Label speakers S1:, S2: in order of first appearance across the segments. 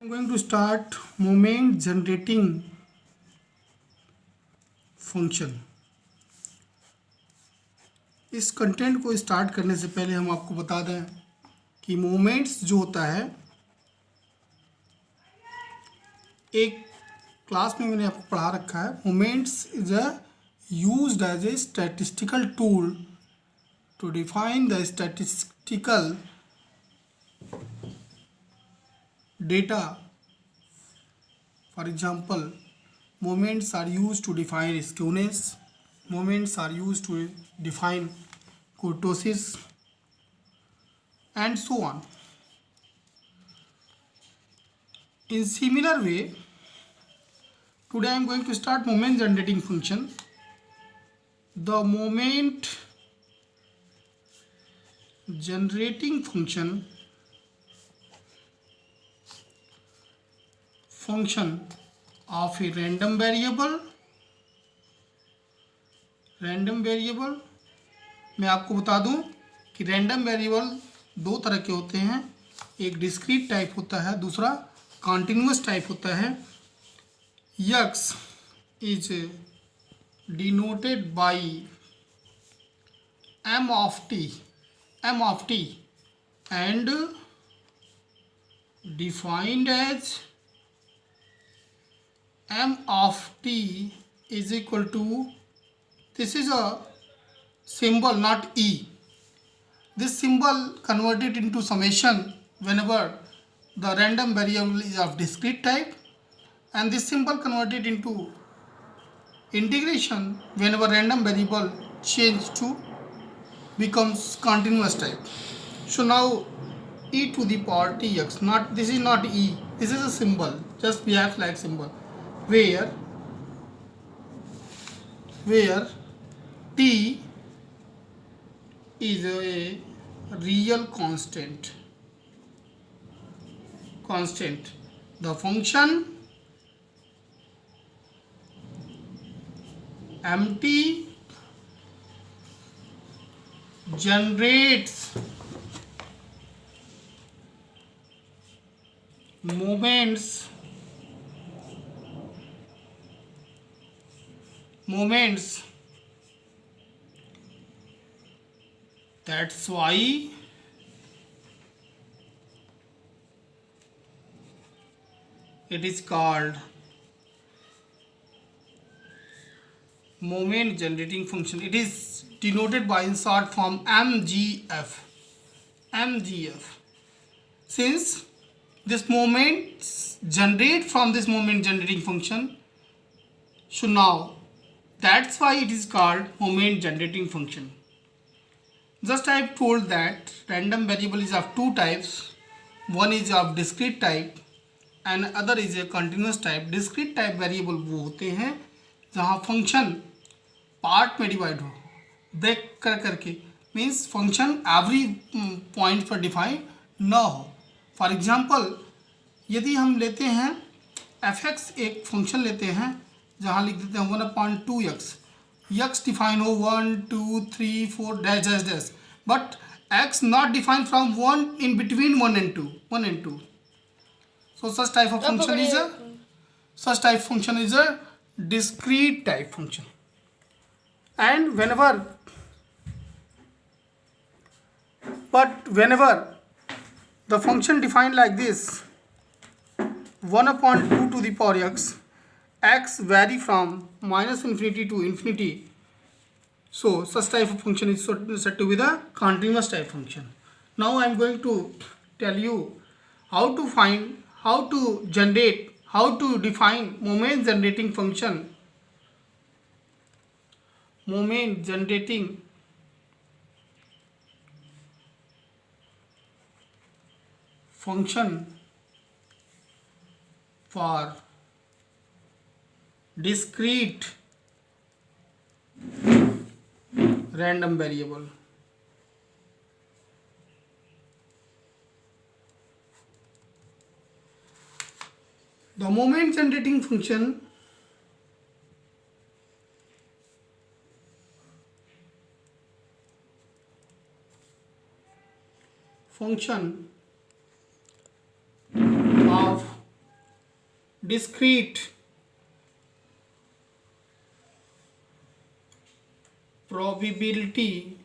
S1: I'm going to start moment generating function. इस content को start करने से पहले हम आपको बता दें कि मोमेंट्स जो होता है, एक क्लास में मैंने आपको पढ़ा रखा है. Moments is a used as a statistical tool to define the statistical data. For example, moments are used to define skewness, moments are used to define kurtosis, and so on. In similar way, today I am going to start moment generating function. The moment generating function of a random variable. मैं आपको बता दूं कि random variable दो तरह के होते हैं. एक डिस्क्रीट टाइप होता है, दूसरा कॉन्टिन्यूअस टाइप होता है. x is denoted by m of t and defined as m of t is equal to, this is a symbol, not e. This symbol converted into summation whenever the random variable is of discrete type, and this symbol converted into integration whenever random variable change to becomes continuous type. So now e to the power tx, not, this is not e, this is a symbol, just behave like symbol, where t is a real constant. The function mt generates moments that's why it is called moment generating function. It is denoted by in short form mgf. Since this moment generate from this moment generating function, so now that's why it is called moment generating function. Just I have told that random variable is of two types. One is of discrete type and other is a continuous type. Discrete type variable वो होते हैं जहाँ function part में divide हो, break करके, means function every point पर define न हो. फॉर एग्जांपल, यदि हम लेते हैं fx, एक फंक्शन लेते हैं जहाँ लिख देते हैं 1/2x, x डिफाइन हो 1 2 3 4 dash dash dash, but x not defined from 1 in between 1 and 2. So such type of function is a discrete type function. And whenever the function defined like this 1/2 to the power x vary from -infinity to infinity, so such type of function is said to be the continuous type function. Now I am going to tell you how to define moment generating function. Moment generating function for discrete random variable. The moment generating function of discrete probability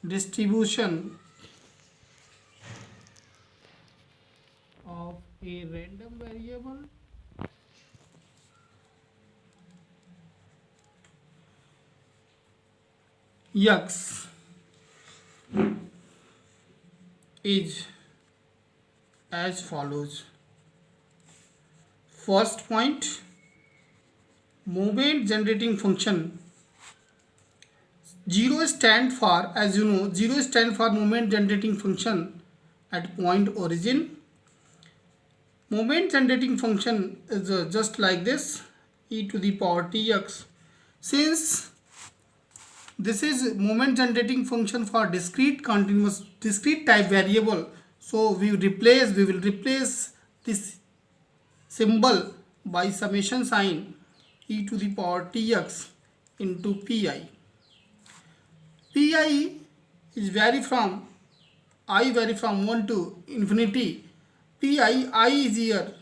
S1: distribution of a random variable x is as follows. First point, moment generating function. 0 stand for, as you know, 0 stand for moment generating function at point origin. Moment generating function is just like this, e to the power tx. Since this is moment generating function for discrete continuous discrete type variable, so we will replace this symbol by summation sign e to the power tx into pi. Pi is vary from 1 to infinity. I is here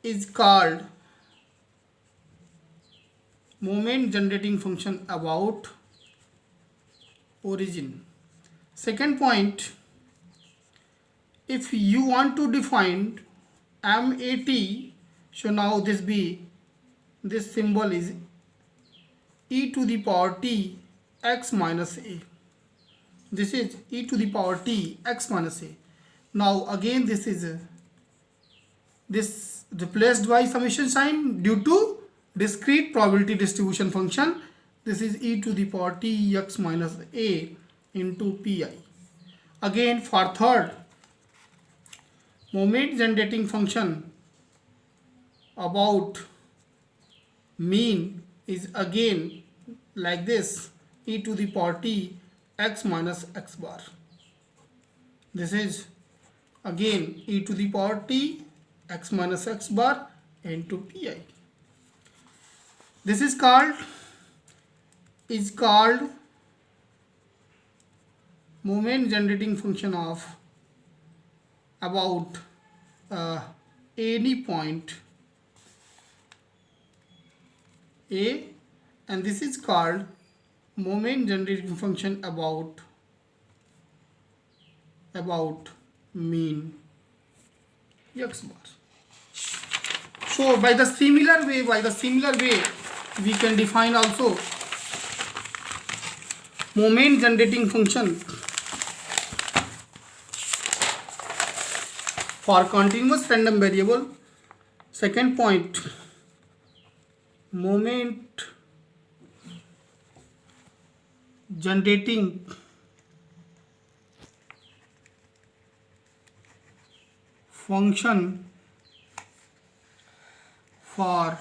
S1: is called moment generating function about origin. Second point, if you want to define MAT, so now this symbol is e to the power t x minus a. This is e to the power t x minus a. Now again this is this replaced by summation sign due to discrete probability distribution function. This is e to the power t x minus a into pi. Again for third, moment generating function about mean is again like this, e to the power t x minus x bar. This is again e to the power t x minus x bar into pi. This is called moment generating function of about any point a, and this is called moment generating function about mean x bar. So by the similar way we can define also moment generating function for continuous random variable. Second point, moment generating function for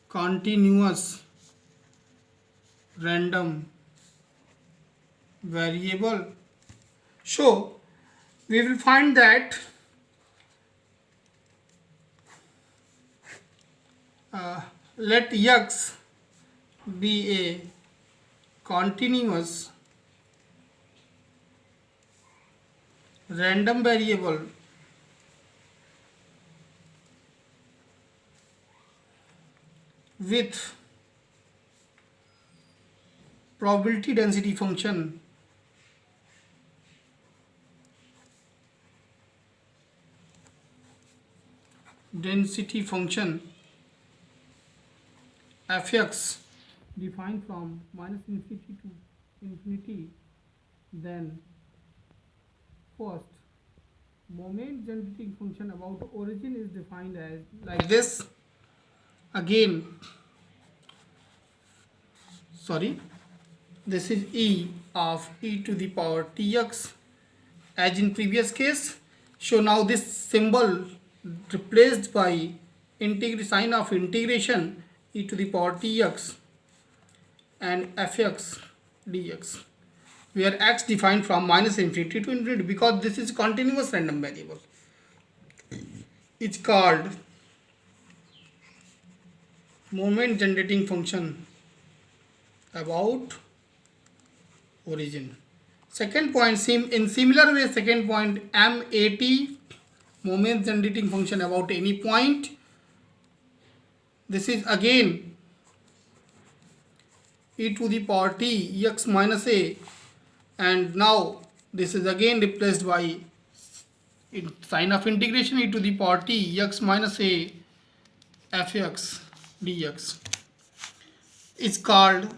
S1: continuous random variable. So we will find that let x be a continuous random variable with probability density function fx defined from minus infinity to infinity. Then first, moment generating function about origin is defined as like this. Again, this is e of e to the power tx as in previous case. So now this symbol replaced by sign of integration e to the power tx and fx dx, where x defined from minus infinity to infinity, because this is continuous random variable. It's called moment generating function about origin. Second point, in similar way, second point, MAT, moment generating function about any point. This is again e to the power t x minus a, and now this is again replaced by sign of integration e to the power t x minus a fx dx is called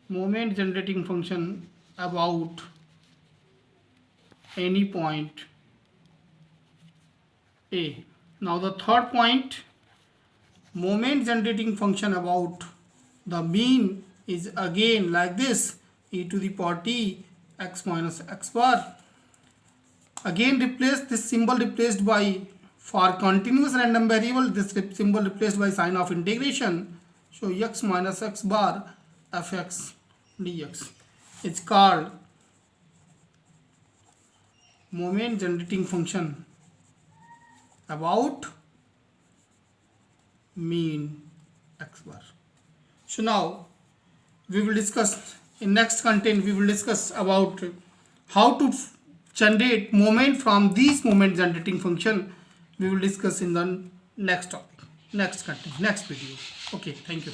S1: moment generating function about any point A. Now the third point, moment generating function about the mean is again like this, e to the power t x minus x bar. Again replace this symbol replaced by, for continuous random variable, this symbol replaced by sign of integration. So x minus x bar fx dx. It's called moment generating function about mean x bar. So now we will discuss in next content, we will discuss about how to generate moment from these moment generating function. We will discuss in the next topic, next content, next video. Okay, thank you.